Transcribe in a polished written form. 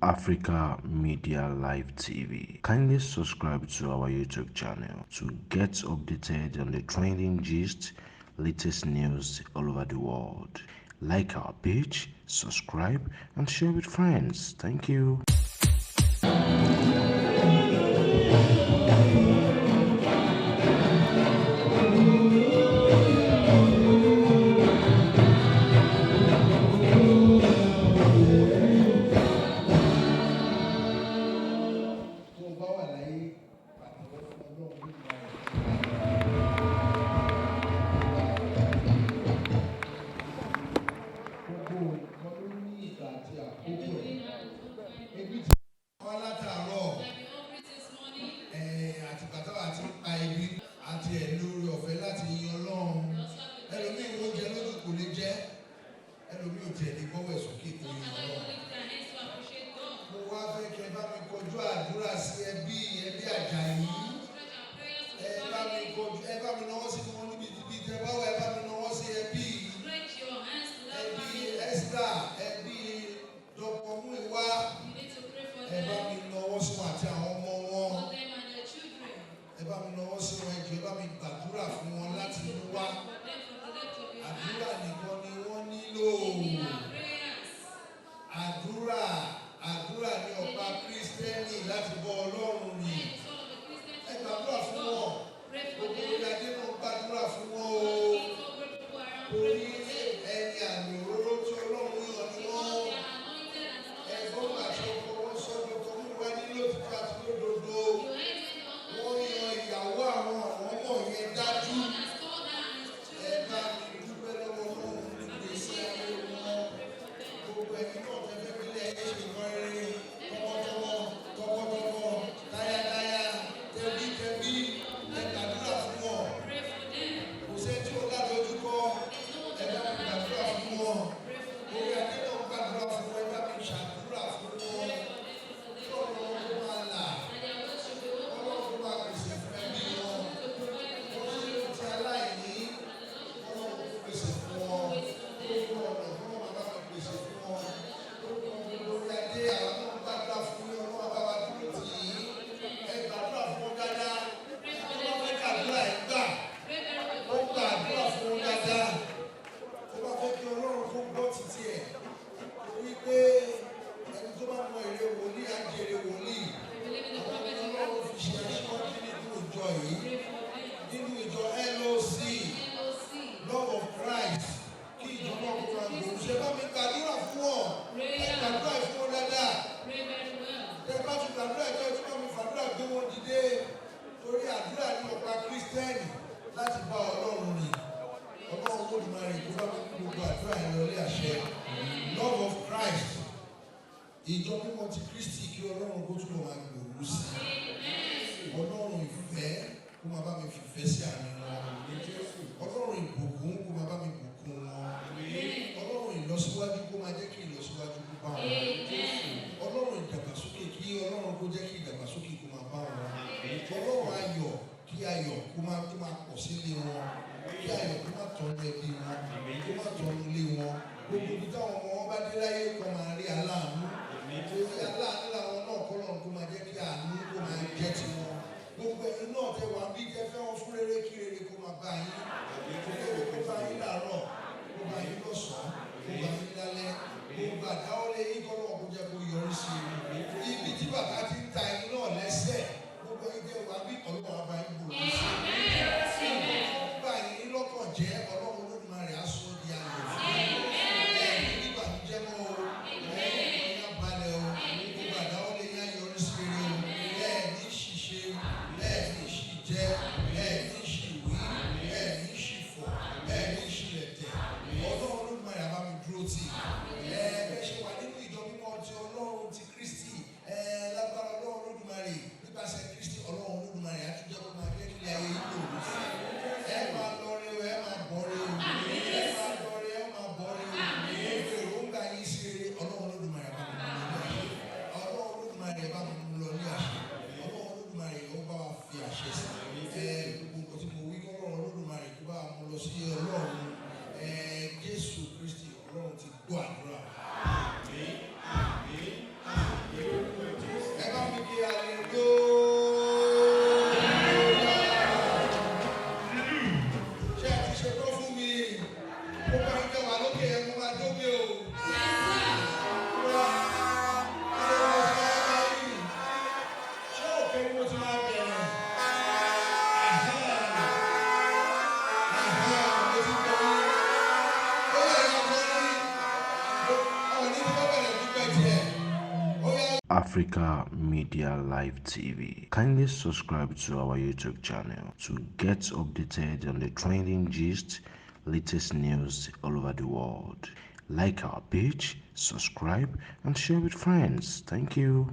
Africa Media Live TV. Kindly subscribe to our YouTube channel to get updated on the trending gist, latest news all over the world. Like our page, subscribe, and share with friends. Thank you. àti ẹ̀lú ọ̀fẹ́ láti yan Ọlọ́run ẹlòmíì oúnjẹ lójú kò lè jẹ́ ẹlòmíì ò tiẹ̀ lè gbọ́wọ́ ẹ̀sùn kí ètò yan Ọlọ́run. Mo wá fẹ́ kẹ́ bá mi kọjú àdúrà sí ẹbí Àjàyí ẹ bá mi náwó sí wọn níbi tẹ bá wà ẹ bá mi náwó sí ẹbí Esther ẹbí Dr. Muiwa ẹ bá mi náwó sí wọn àti àwọn ọmọ wọn ẹ bá mi náwó sí wọn ẹjọ ẹ bá mi gbàdúrà fún wọn láti inú wá àdúrà nìkan ni wọ́n nílò àdúrà ní ọba Kristẹni láti bọ́ Ọlọ́run rìn ẹ gbàdúrà fún wọn gbogbo ìyáde náà gbàdúrà fún wọn o torí ẹni àmì òróró tí Ọlọ́run yàn ní wọn ẹ̀gbọ́n àti ọkọ wọn sọ́dọ̀ tó mú wá nílò títí àti lódodo wọ́n yan ìyàwó àwọn ọmọ yẹn dájú ẹ bá mi dúpẹ́ lọ́wọ́ fún ìgbésí ayé wọn gbogbo ẹni náà fẹ́fẹ́ bílẹ̀ ẹ̀ ṣe kọ́ rere tọkọtọkọ táyátáyá tẹbítẹbí ẹ gbàdúrà fún wọn kò sẹ́ni tí ó ládójú kọ́ ẹ bá mi gbàdúrà fún wọn orí adé náà gbàdúrà fún wọn ẹ bá mi ṣàdúrà fún wọn kí ọ̀rọ̀ wọn kó máa là ọlọ́run kó máa pèsè fún ẹbí wọn wọ́n ṣe ti aláìní ọlọ́run kó pèsè fún wọn gbogbo ọ̀nà kó máa bá mi pèsè fún wọn gbogbo orí adé àwọn náà gbàdúrà fún yín ọlọ́run bá wa dúró tì í ẹ gbàdúrà fún wọn dáadáa ọlọ́run fẹ́ gbàdúrà ẹ gbà ó gbàdúrà fún wọn dáadáa tó bá fẹ́ kí ọlọ́run kó gbọ́ títí ẹ̀ torí pé ẹni tó bá mọ èrè wòlíì á jèrè wòlíì àwọn ọlọ́run fi ṣe aṣíwájú nínú ìjọ yìí nínú ìjọ LOC Love of Christ kí ìjọ náà kó máa gbòòrò ṣe bá mi gbàdúrà fún wọn ẹ gbàdúrà fún wọn dáadáa tẹ bá fi gbàdúrà ìjọ tí wọn fi fàdúrà gbé wọn dìde torí àdúrà ní ọ̀pá Kristẹni láti bá Ọlọ́run rìn Ọlọ́run kò dùn máa rìn kó bá mi gbogbo àdúrà yẹn lọlé àṣẹ Love of Christ ìjọ mímọ́ ti Kristi kí Ọlọ́run kó túbọ̀ máa gbòòrò sí Ọlọ́run ìfẹ́ kó máa bá mi fìfẹ́ sí àárín wọn Ọlọ́run ìbùkún kó máa bá mi bùkún wọn Ọlọ́run ìlọsíwájú kó máa jẹ́ kí ìlọsíwájú kó bá wọn Ọlọ́run ìdàgbàsókè kí Ọlọ́run kó jẹ́ kí ìdàgbàsókè kó máa bá wọn Ọlọ́run ayọ̀ kí ayọ̀ kó máa pọ̀ sílé wọn kí ayọ̀ kó máa tọ́nu ẹbí wọn kó máa tọ́nu ilé wọn gbogbo ibi táwọn ọmọ wọn bá dé láyé kó máa rí aláàánú torí aláàánú làwọn náà kọ́ lọ́run kó máa jẹ́ kí àánú kó máa jẹ́ tiwọn gbogbo ẹ̀yin náà tẹ wà bí tẹ fẹ́ wọn fún rere kí rere kó máa bá yín kó bá yín láàárọ̀ Africa Media Live TV. Kindly subscribe to our YouTube channel to get updated on the trending gist, latest news all over the world. Like our page, subscribe, and share with friends. Thank you.